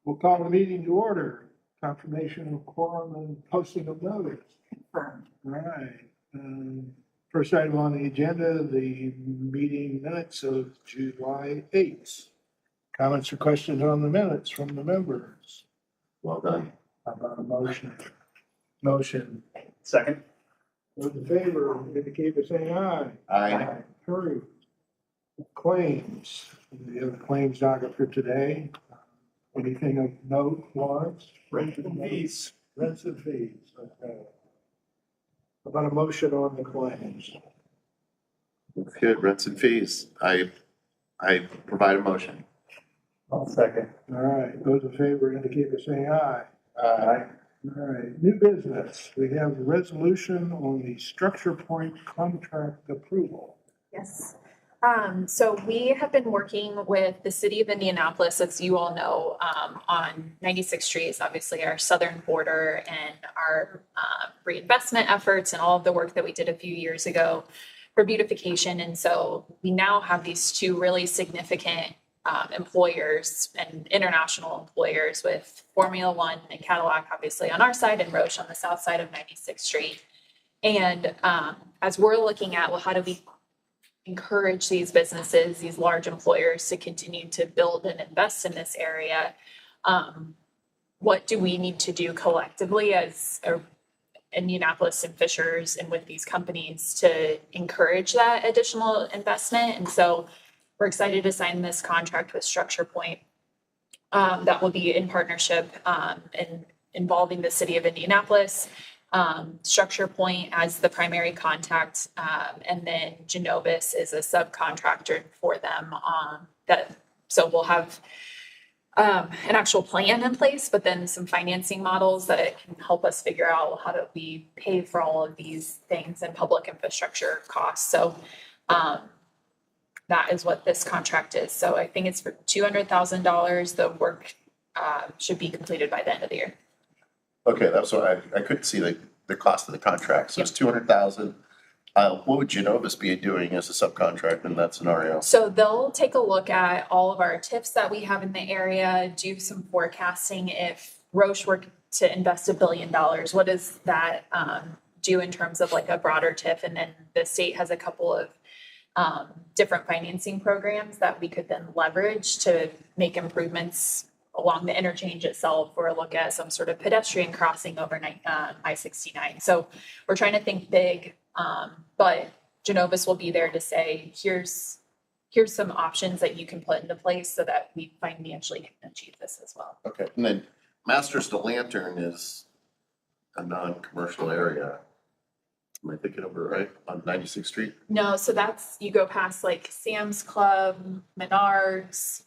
We'll call the meeting to order. Confirmation of quorum and posting of notice. Confirmed. All right. First item on the agenda, the meeting minutes of July 8th. Comments or questions on the minutes from the members? Well done. How about a motion? Motion. Second. Those in favor indicate by saying aye. Aye. Hurry. Claims. We have claims docket for today. Anything of note, Lawrence? Rent and fees. Rents and fees. Okay. How about a motion on the claims? Good, rents and fees. I provide a motion. I'll second. All right, those in favor indicate by saying aye. Aye. All right, new business. We have a resolution on the structure point contract approval. Yes. So we have been working with the city of Indianapolis, as you all know, on 96th Street is obviously our southern border, and our reinvestment efforts and all of the work that we did a few years ago for beautification. And so we now have these two really significant employers and international employers with Formula One and Cadillac, obviously on our side, and Roche on the south side of 96th Street. And as we're looking at, well, how do we encourage these businesses, these large employers, to continue to build and invest in this area? What do we need to do collectively as Indianapolis and Fishers and with these companies to encourage that additional investment? And so we're excited to sign this contract with Structure Point that will be in partnership and involving the city of Indianapolis, Structure Point as the primary contact, and then Genovis is a subcontractor for them. So we'll have an actual plan in place, but then some financing models that can help us figure out how do we pay for all of these things and public infrastructure costs. So that is what this contract is. So I think it's for $200,000. The work should be completed by the end of the year. Okay, that's what I couldn't see the cost of the contract. So it's 200,000. What would Genovis be doing as a subcontract in that scenario? So they'll take a look at all of our TIFs that we have in the area, do some forecasting. If Roche were to invest $1 billion, what does that do in terms of like a broader TIF? And then the state has a couple of different financing programs that we could then leverage to make improvements along the interchange itself, or look at some sort of pedestrian crossing over I-69. So we're trying to think big, but Genovis will be there to say, here's some options that you can put into place so that we financially can achieve this as well. Okay, and then Masters to Lantern is a non-commercial area. Am I thinking of it right? On 96th Street? No, so that's, you go past like Sam's Club, Menards,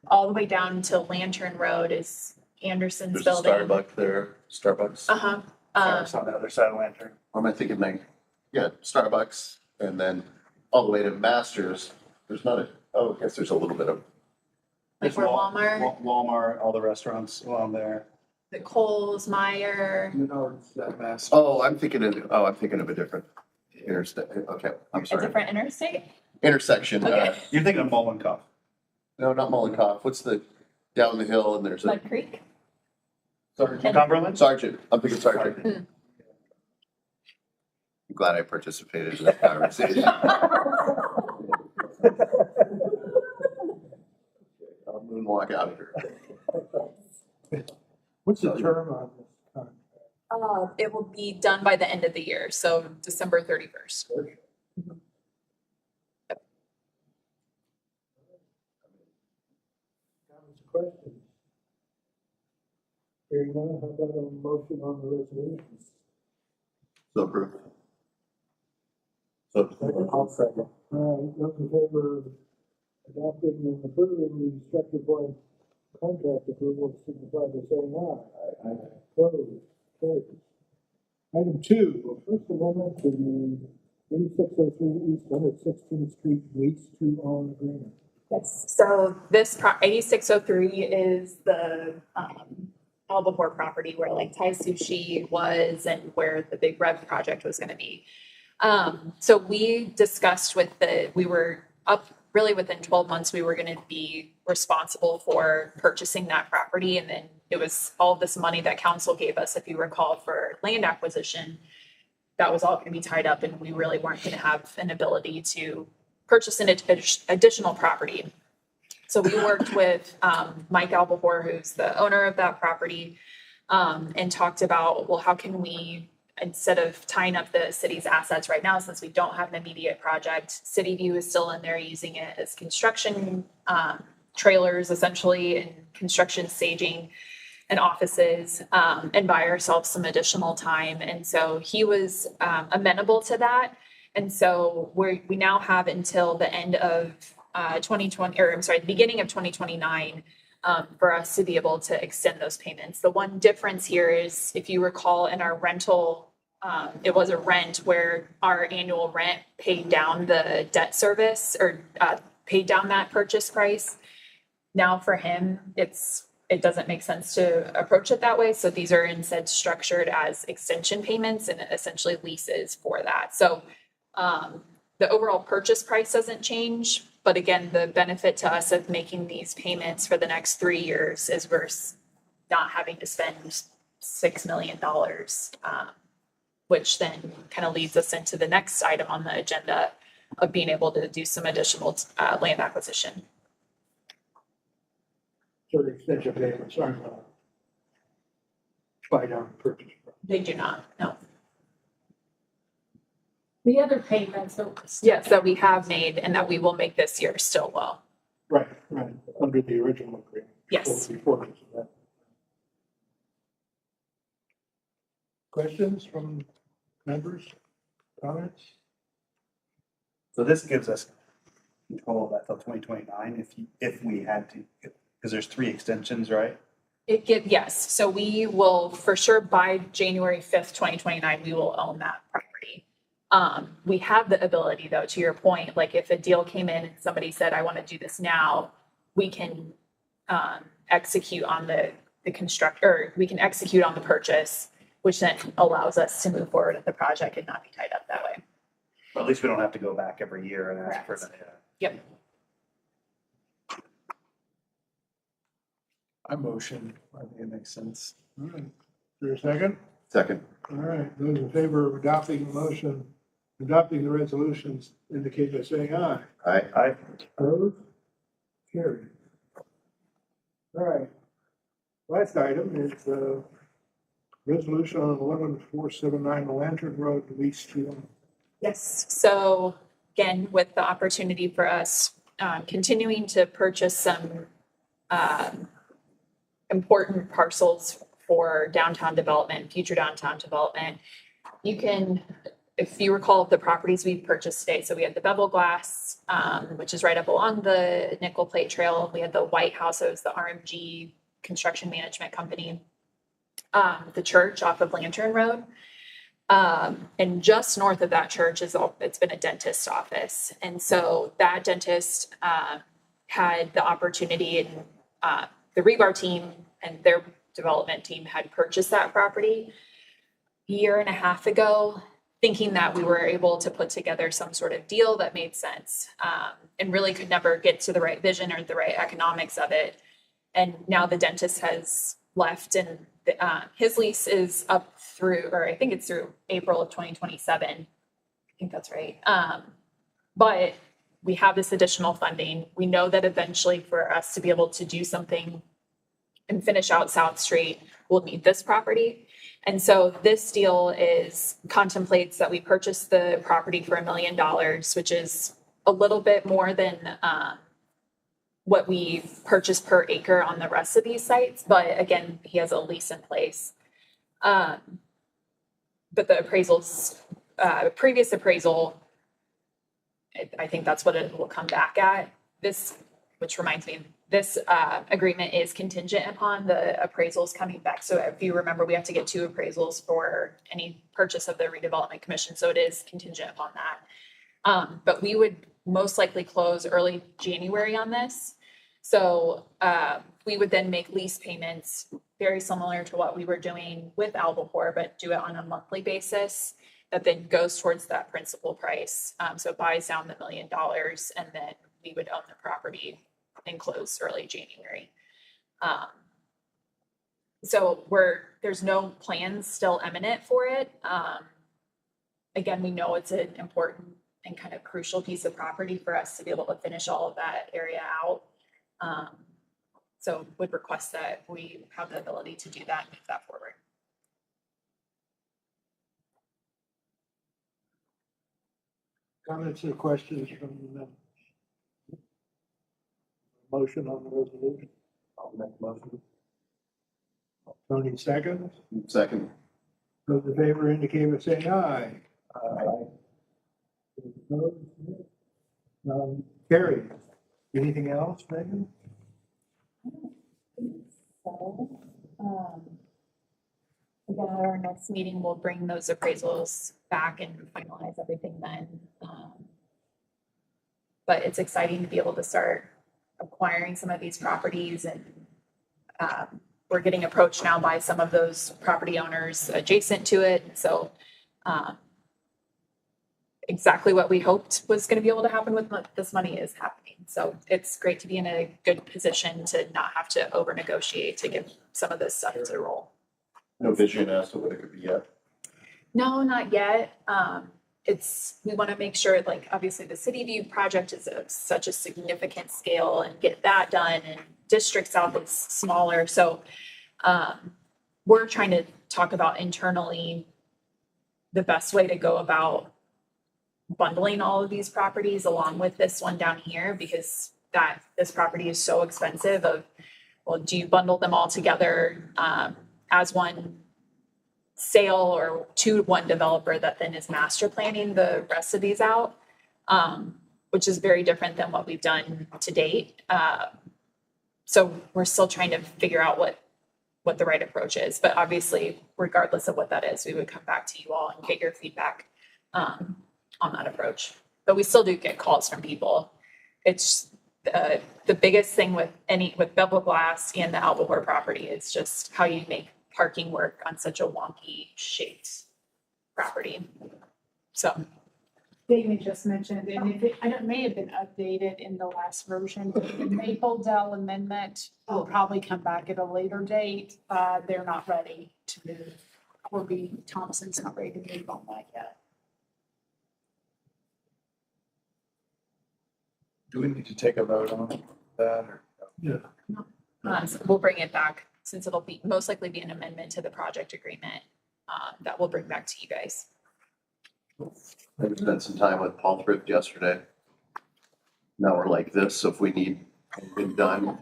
all the way down to Lantern Road is Anderson's There's building. a Starbucks there. Starbucks. It's on the other side of Lantern. Or am I thinking yeah, Starbucks, and then all the way to Masters. There's not I guess there's a little bit of. Like where Walmart, Walmart, all the restaurants along there. the Kohl's, Meyer. That mass. Oh, I'm thinking of a different interstate. Okay, I'm A sorry. different interstate? Intersection. Okay. You're thinking of Molenkoff. No, not Mollenkoff. What's down the hill and there's a Mud Creek? Sergeant. Cumberland? Sergeant. I'm thinking Sergeant. Hmm. I'm glad I participated in that conversation. I'll moonwalk out of here. What's the term on this contract? It will be done by the end of the year, so December 31st. Comments or questions? Hearing none, how about a motion on the resolution? So approved. So Second? I'll second. All right, those in favor of adopting and approving the structure point contract approval, signify by saying aye. Aye. Opposed? Carries. Item 2, First Amendment to the 8603 East 116th Street lease to own agreement. Yes, so this 8603 is the Albaport property where like Thai Sushi was and where the big Rev project was gonna be. So we discussed we were up really within 12 months, we were going to be responsible for purchasing that property. And then it was all this money that council gave us, if you recall, for land acquisition. That was all going to be tied up, and we really weren't going to have an ability to purchase an additional property. So we worked with Mike Albahor, who's the owner of that property, and talked about, well, how can we, instead of tying up the city's assets right now, since we don't have an immediate project, City View is still in there using it as construction trailers, essentially, and construction staging and offices, and buy ourselves some additional time. And so he was amenable to that. And so we now have until the end of 2020, or I'm sorry, the beginning of 2029, for us to be able to extend those payments. The one difference here is, if you recall, in our rental, it was a rent where our annual rent paid down the debt service, or paid down that purchase price. Now for him, it doesn't make sense to approach it that way. So these are instead structured as extension payments and essentially leases for that. So the overall purchase price doesn't change, but again, the benefit to us of making these payments for the next 3 years is we're not having to spend $6 million, which then kind of leads us into the next item on the agenda of being able to do some additional land acquisition. So the extension payments aren't going to buy down the purchase price. They do not, no. The other payments, Yes, that we have made and that we will make this year still will. Right, under the original agreement. Yes. Before this event. Questions from members, comments? So this gives us control of that till 2029 if we had to, because there's 3 extensions, right? Yes, so we will for sure by January 5th, 2029, we will own that property. We have the ability, though, to your point, like if a deal came in and somebody said, I want to do this now, we can execute on we can execute on the purchase, which then allows us to move forward with the project and not be tied up that way. But at least we don't have to go back every year and ask for Correct. that. Yep. I motion, I think it makes sense. All right, is there a second? Second. All right, those in favor of adopting the motion, adopting the resolutions, indicate by saying aye. Aye. Opposed? Carried. All right. Last item is resolution on 11479 Lantern Road, lease deal. Yes, so again, with the opportunity for us continuing to purchase some important parcels for downtown development, future downtown development. You can, if you recall the properties we purchased today, so we had the Bevel Glass, which is right up along the Nickel Plate Trail. We had the White House, it was the RMG Construction Management Company. The church off of Lantern Road. And just north of that church it's been a dentist's office. And so that dentist had the opportunity, and the rebar team and their development team had purchased that property a year and a half ago, thinking that we were able to put together some sort of deal that made sense, and really could never get to the right vision or the right economics of it. And now the dentist has left, and his lease is up through, or I think it's through April of 2027. I think that's right. But we have this additional funding. We know that eventually for us to be able to do something and finish out South Street, we'll need this property. And so this deal contemplates that we purchase the property for $1 million, which is a little bit more than what we purchase per acre on the rest of these sites. But again, he has a lease in place. But the appraisals, previous appraisal, I think that's what it will come back at. This, which reminds me, this agreement is contingent upon the appraisals coming back. So if you remember, we have to get 2 appraisals for any purchase of the redevelopment commission. So it is contingent upon that. But we would most likely close early January on this. So we would then make lease payments very similar to what we were doing with Albahor, but do it on a monthly basis that then goes towards that principal price. So it buys down the $1 million, and then we would own the property and close early January. So there's no plans still imminent for it. Again, we know it's an important and kind of crucial piece of property for us to be able to finish all of that area out. So would request that we have the ability to do that and move that forward. Comments or questions from the members? Motion on the resolution? I'll make a motion. Tony seconds. Second. Those in favor indicate by saying aye. Aye. Those opposed? Carried. Anything else, Megan? So, again, at our next meeting, we'll bring those appraisals back and finalize everything then. But it's exciting to be able to start acquiring some of these properties, and we're getting approached now by some of those property owners adjacent to it. So exactly what we hoped was going to be able to happen with this money is happening. So it's great to be in a good position to not have to over negotiate to get some of this stuff to roll. No vision as to what it could be yet. No, not yet. We want to make sure, like, obviously the City View project is of such a significant scale, and get that done, and District South is smaller. So we're trying to talk about internally the best way to go about bundling all of these properties along with this one down here, because this property is so expensive. Well, do you bundle them all together as one sale, or to one developer that then is master planning the rest of these out, which is very different than what we've done to date. So we're still trying to figure out what the right approach is. But obviously, regardless of what that is, we would come back to you all and get your feedback on that approach. But we still do get calls from people. It's the biggest thing with Bevel Glass and the Albahor property is just how you make parking work on such a wonky shaped property. So Damon just mentioned, and it may have been updated in the last version, but the Maple Dell amendment will probably come back at a later date. They're not ready to move. Corby Thompson's not ready to move on that yet. Do we need to take a vote on that or? Yeah. so we'll bring it back, since it'll be most likely be an amendment to the project agreement that we'll bring back to you guys. I spent some time with Paul Thrift yesterday. Now we're like this, so if we need it done,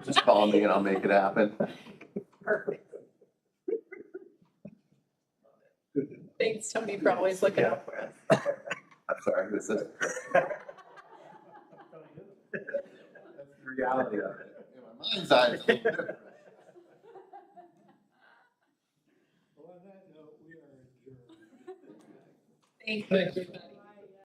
just call me and I'll make it happen. Perfect. Thanks, Tony, for always looking out for us. I'm sorry, who's this? That's the reality of it. In my mind's eye, it's a little different. Well, on that note, we are adjourned. Thank you, everybody.